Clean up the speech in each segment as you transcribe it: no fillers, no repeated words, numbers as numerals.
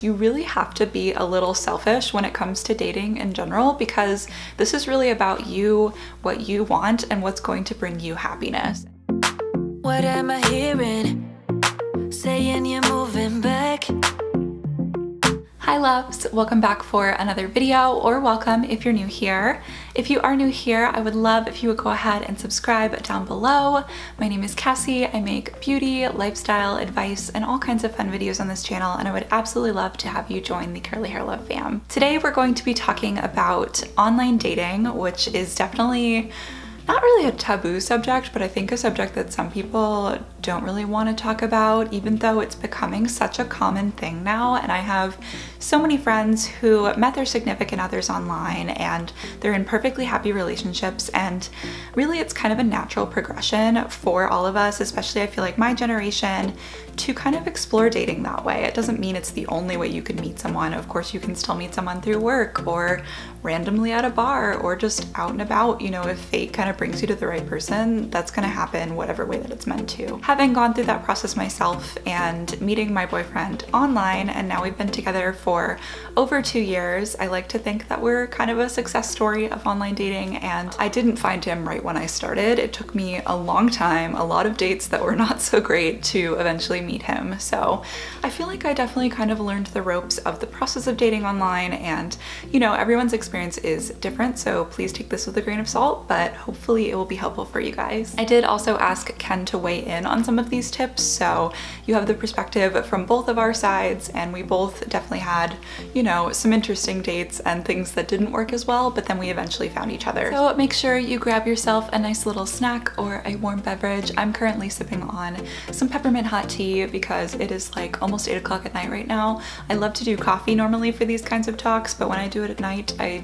You really have to be a little selfish when it comes to dating in general, because this is really about you, what you want, and what's going to bring you happiness. What am I hearing? Saying you're moving back. Hi loves, welcome back for another video, or welcome if you're new here. If you are new here, I would love if you would go ahead and subscribe down below. My name is Cassie. I make beauty, lifestyle, advice, and all kinds of fun videos on this channel, and I would absolutely love to have you join the Curly Hair Love fam. Today we're going to be talking about online dating, which is definitely not really a taboo subject, but I think a subject that some people don't really want to talk about, even though it's becoming such a common thing now. And I have so many friends who met their significant others online and they're in perfectly happy relationships, and really it's kind of a natural progression for all of us, especially I feel like my generation, to kind of explore dating that way. It doesn't mean it's the only way you can meet someone. Of course, you can still meet someone through work or randomly at a bar or just out and about. You know, if fate kind of brings you to the right person, that's gonna happen whatever way that it's meant to. Having gone through that process myself and meeting my boyfriend online, and now we've been together for over 2 years, I like to think that we're kind of a success story of online dating. And I didn't find him right when I started. It took me a long time, a lot of dates that were not so great to eventually meet him. So I feel like I definitely kind of learned the ropes of the process of dating online, and you know, everyone's experience is different, so please take this with a grain of salt, but hopefully it will be helpful for you guys. I did also ask Ken to weigh in on some of these tips, so you have the perspective from both of our sides, and we both definitely had, you know, some interesting dates and things that didn't work as well, but then we eventually found each other. So make sure you grab yourself a nice little snack or a warm beverage. I'm currently sipping on some peppermint hot tea because it is like almost 8 o'clock at night right now. I love to do coffee normally for these kinds of talks, but when I do it at night, I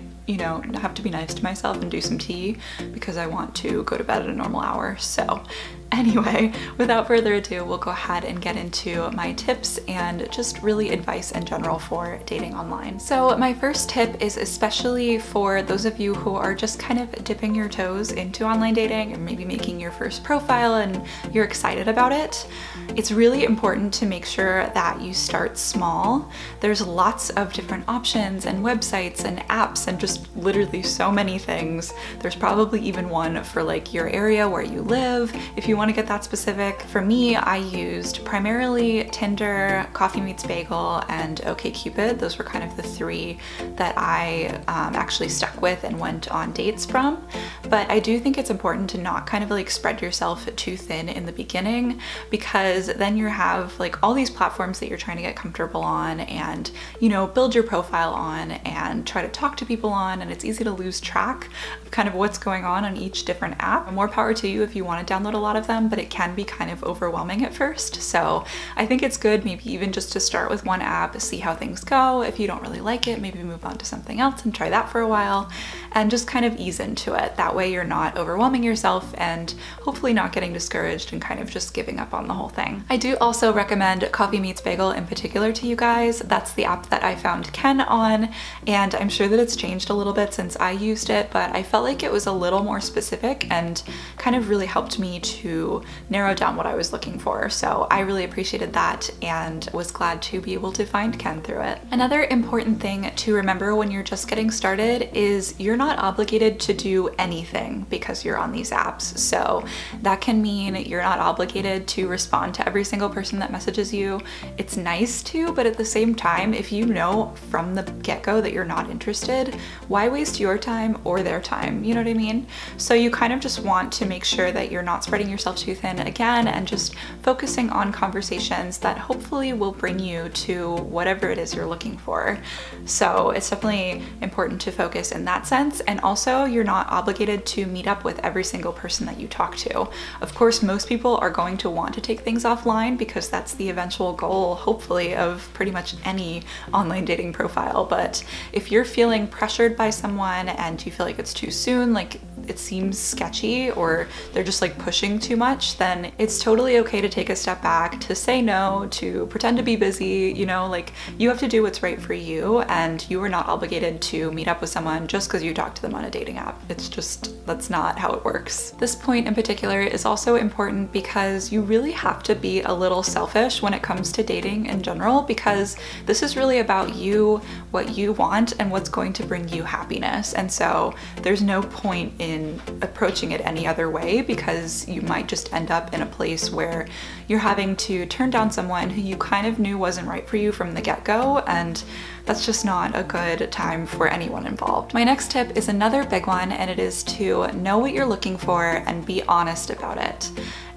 have to be nice to myself and do some tea because I want to go to bed at a normal hour. So anyway, without further ado, we'll go ahead and get into my tips and just really advice in general for dating online. So my first tip is especially for those of you who are just kind of dipping your toes into online dating and maybe making your first profile and you're excited about it. It's really important to make sure that you start small. There's lots of different options and websites and apps and just literally so many things. There's probably even one for like your area where you live, if you want to get that specific. For me, I used primarily Tinder, Coffee Meets Bagel, and OkCupid. Those were kind of the three that I actually stuck with and went on dates from. But I do think it's important to not kind of like spread yourself too thin in the beginning, because then you have like all these platforms that you're trying to get comfortable on and, you know, build your profile on and try to talk to people on, and it's easy to lose track of kind of what's going on each different app. More power to you if you want to download a lot of them, but it can be kind of overwhelming at first. So I think it's good maybe even just to start with one app, see how things go. If you don't really like it, maybe move on to something else and try that for a while and just kind of ease into it. That way you're not overwhelming yourself and hopefully not getting discouraged and kind of just giving up on the whole thing. I do also recommend Coffee Meets Bagel in particular to you guys. That's the app that I found Ken on, and I'm sure that it's changed a little bit since I used it, but I felt like it was a little more specific and kind of really helped me to narrow down what I was looking for. So I really appreciated that and was glad to be able to find Ken through it. Another important thing to remember when you're just getting started is you're not obligated to do anything because you're on these apps. So that can mean you're not obligated to respond to every single person that messages you. It's nice to, but at the same time, if you know from the get-go that you're not interested, why waste your time or their time? You know what I mean? So you kind of just want to make sure that you're not spreading yourself too thin again and just focusing on conversations that hopefully will bring you to whatever it is you're looking for. So it's definitely important to focus in that sense. And also, you're not obligated to meet up with every single person that you talk to. Of course, most people are going to want to take things offline because that's the eventual goal, hopefully, of pretty much any online dating profile. But if you're feeling pressured by someone and you feel like it's too soon, like it seems sketchy, or they're just like pushing too too much, then it's totally okay to take a step back, to say no, to pretend to be busy, you know, like you have to do what's right for you, and you are not obligated to meet up with someone just because you talked to them on a dating app. It's just, that's not how it works. This point in particular is also important because you really have to be a little selfish when it comes to dating in general, because this is really about you, what you want, and what's going to bring you happiness. And so there's no point in approaching it any other way, because you might just end up in a place where you're having to turn down someone who you kind of knew wasn't right for you from the get-go, and that's just not a good time for anyone involved. My next tip is another big one, and it is to know what you're looking for and be honest about it.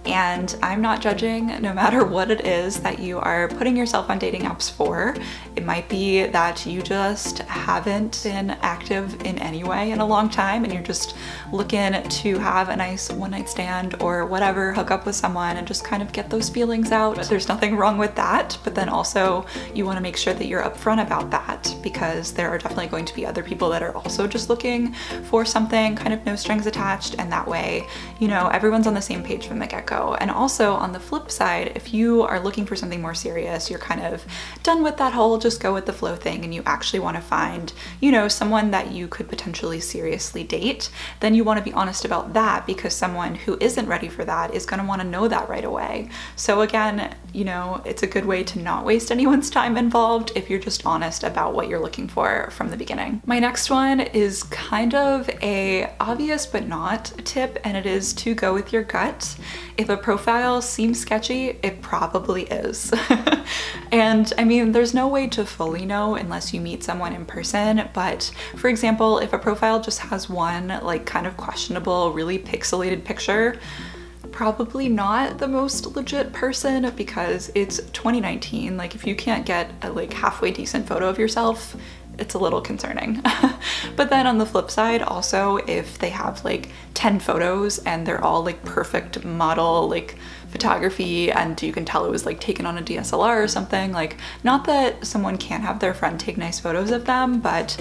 And I'm not judging no matter what it is that you are putting yourself on dating apps for. It might be that you just haven't been active in any way in a long time and you're just looking to have a nice one-night stand or whatever, hook up with someone and just kind of get those feelings out. There's nothing wrong with that, but then also you want to make sure that you're upfront about that, because there are definitely going to be other people that are also just looking for something, kind of no strings attached, and that way, you know, everyone's on the same page from the get-go. And also on the flip side, if you are looking for something more serious, you're kind of done with that whole just go with the flow thing and you actually want to find, you know, someone that you could potentially seriously date, then you want to be honest about that, because someone who isn't ready for that is going to want to know that right away. So again, you know, it's a good way to not waste anyone's time involved if you're just honest about what you're looking for from the beginning. My next one is kind of a obvious but not tip, and it is to go with your gut. If a profile seems sketchy, it probably is. And I mean, there's no way to fully know unless you meet someone in person, but for example, if a profile just has one like kind of questionable, really pixelated picture, probably not the most legit person, because it's 2019. Like if you can't get a like halfway decent photo of yourself, it's a little concerning. But then on the flip side, also, if they have like 10 photos and they're all like perfect model like photography and you can tell it was like taken on a DSLR or something, like not that someone can't have their friend take nice photos of them, but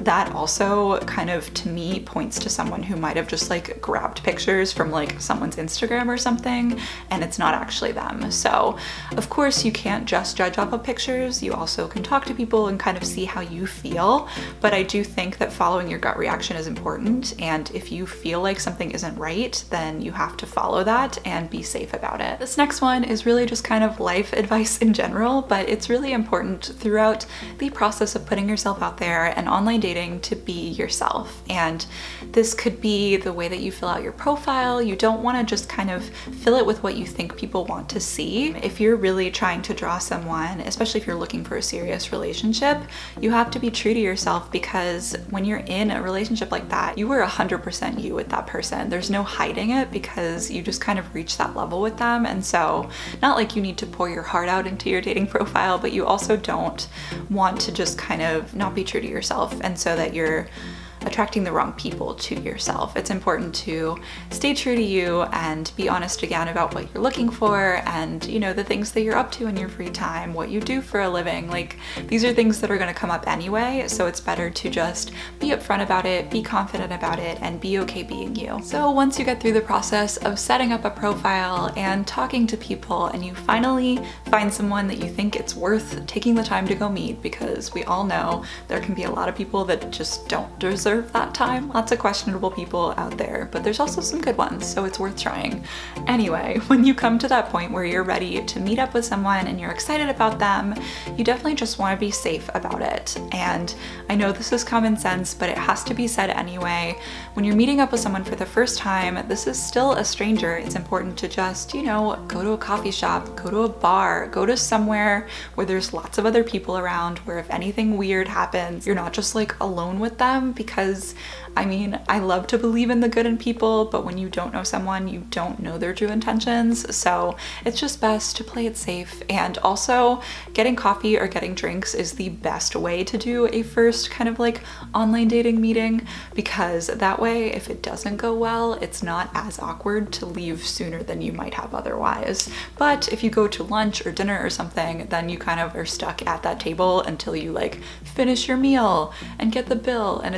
that also kind of, to me, points to someone who might have just like grabbed pictures from like someone's Instagram or something, and it's not actually them. So of course you can't just judge off of pictures, you also can talk to people and kind of see how you feel, but I do think that following your gut reaction is important, and if you feel like something isn't right, then you have to follow that and be safe about it. This next one is really just kind of life advice in general, but it's really important throughout the process of putting yourself out there and online dating to be yourself. And this could be the way that you fill out your profile. You don't want to just kind of fill it with what you think people want to see. If you're really trying to draw someone, especially if you're looking for a serious relationship, you have to be true to yourself, because when you're in a relationship like that, you are 100% you with that person. There's no hiding it, because you just kind of reach that level with them. And so not like you need to pour your heart out into your dating profile, but you also don't want to just kind of not be true to yourself, and so that you're attracting the wrong people to yourself. It's important to stay true to you and be honest again about what you're looking for, and you know, the things that you're up to in your free time, what you do for a living. Like, these are things that are going to come up anyway, so it's better to just be upfront about it, be confident about it, and be okay being you. So once you get through the process of setting up a profile and talking to people, and you finally find someone that you think it's worth taking the time to go meet, because we all know there can be a lot of people that just don't deserve that time. Lots of questionable people out there, but there's also some good ones, so it's worth trying. Anyway, when you come to that point where you're ready to meet up with someone and you're excited about them, you definitely just want to be safe about it. And I know this is common sense, but it has to be said anyway. When you're meeting up with someone for the first time, this is still a stranger. It's important to just, you know, go to a coffee shop, go to a bar, go to somewhere where there's lots of other people around, where if anything weird happens, you're not just like alone with them. Because I mean, I love to believe in the good in people, but when you don't know someone, you don't know their true intentions. So it's just best to play it safe. And also, getting coffee or getting drinks is the best way to do a first kind of like online dating meeting, because that way, if it doesn't go well, it's not as awkward to leave sooner than you might have otherwise. But if you go to lunch or dinner or something, then you kind of are stuck at that table until you like finish your meal and get the bill, and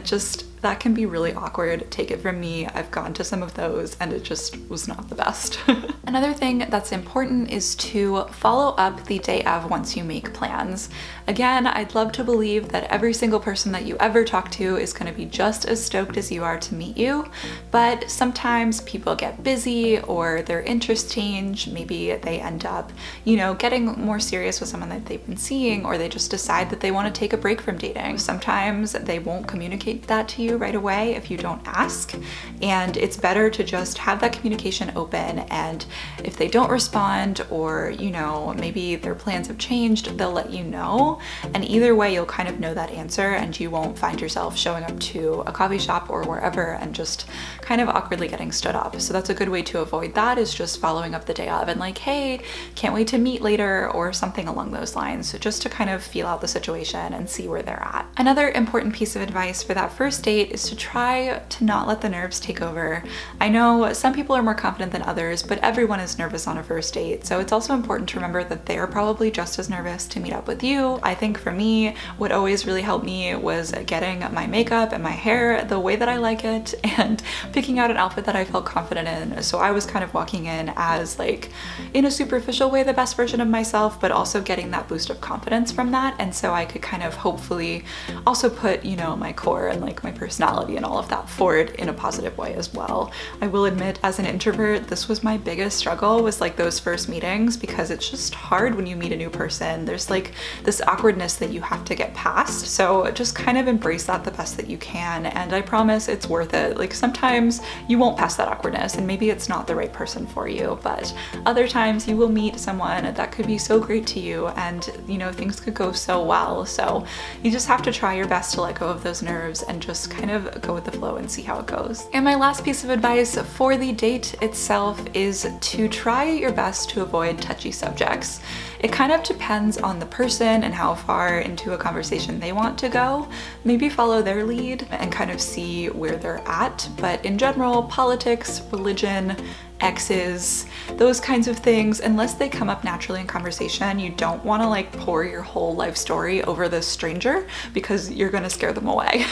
that can be really awkward. Take it from me, I've gone to some of those and it just was not the best. Another thing that's important is to follow up the day of once you make plans. Again, I'd love to believe that every single person that you ever talk to is going to be just as stoked as you are to meet you, but sometimes people get busy or their interests change. Maybe they end up, you know, getting more serious with someone that they've been seeing, or they just decide that they want to take a break from dating. Sometimes they won't communicate that to you right away if you don't ask, and it's better to just have that communication open, and if they don't respond, or you know, maybe their plans have changed, they'll let you know, and either way you'll kind of know that answer and you won't find yourself showing up to a coffee shop or wherever and just kind of awkwardly getting stood up. So that's a good way to avoid that, is just following up the day of and like, hey, can't wait to meet later, or something along those lines. So just to kind of feel out the situation and see where they're at. Another important piece of advice for that first date is to try to not let the nerves take over. I know some people are more confident than others, but everyone is nervous on a first date. So it's also important to remember that they're probably just as nervous to meet up with you. I think for me, what always really helped me was getting my makeup and my hair the way that I like it and picking out an outfit that I felt confident in. So I was kind of walking in as like, in a superficial way, the best version of myself, but also getting that boost of confidence from that. And so I could kind of hopefully also put, you know, my core and like my personality and all of that forward in a positive way as well. I will admit, as an introvert, this was my biggest struggle, was like those first meetings, because it's just hard when you meet a new person. There's like this awkwardness that you have to get past. So just kind of embrace that the best that you can. And I promise it's worth it. Like sometimes you won't pass that awkwardness and maybe it's not the right person for you, but other times you will meet someone that could be so great to you and, you know, things could go so well. So you just have to try your best to let go of those nerves and just kind of go with the flow and see how it goes. And my last piece of advice for the date itself is to try your best to avoid touchy subjects. It kind of depends on the person and how far into a conversation they want to go. Maybe follow their lead and kind of see where they're at. But in general, politics, religion, exes, those kinds of things, unless they come up naturally in conversation, you don't want to like pour your whole life story over this stranger because you're going to scare them away.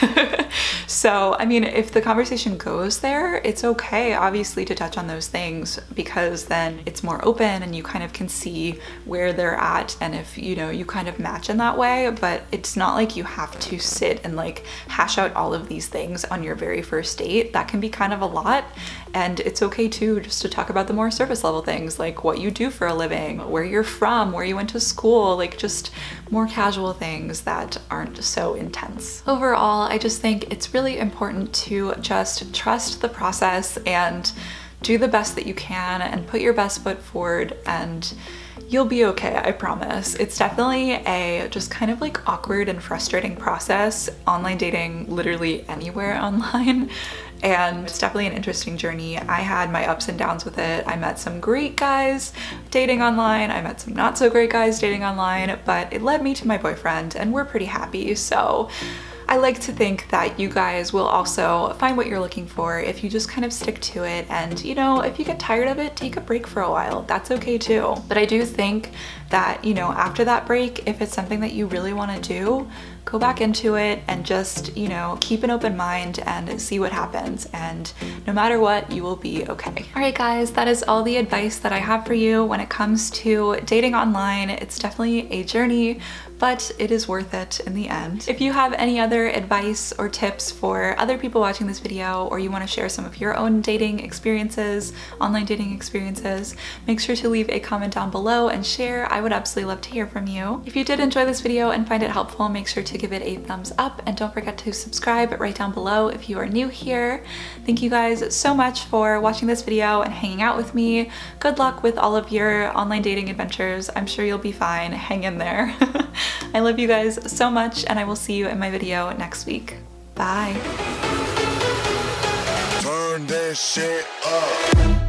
So, I mean, if the conversation goes there, it's okay, obviously, to touch on those things, because then it's more open and you kind of can see where they're at and if, you know, you kind of match in that way. But it's not like you have to sit and like hash out all of these things on your very first date. That can be kind of a lot, and it's okay too just to talk about the more surface level things, like what you do for a living, where you're from, where you went to school, like just more casual things that aren't so intense. Overall, I just think it's really important to just trust the process and do the best that you can and put your best foot forward, and you'll be okay, I promise. It's definitely a just kind of like awkward and frustrating process, online dating literally anywhere online. And it's definitely an interesting journey. I had my ups and downs with it. I met some great guys dating online. I met some not so great guys dating online, but it led me to my boyfriend and we're pretty happy. So I like to think that you guys will also find what you're looking for if you just kind of stick to it. And, you know, if you get tired of it, take a break for a while. That's okay too. But I do think that, you know, after that break, if it's something that you really want to do, go back into it and just, you know, keep an open mind and see what happens. And no matter what, you will be okay. All right, guys, that is all the advice that I have for you when it comes to dating online. It's definitely a journey, but it is worth it in the end. If you have any other advice or tips for other people watching this video, or you want to share some of your own dating experiences, online dating experiences, make sure to leave a comment down below and share. I would absolutely love to hear from you. If you did enjoy this video and find it helpful, make sure to give it a thumbs up and don't forget to subscribe right down below if you are new here. Thank you guys so much for watching this video and hanging out with me. Good luck with all of your online dating adventures. I'm sure you'll be fine. Hang in there. I love you guys so much, and I will see you in my video next week. Bye. Turn that shit up.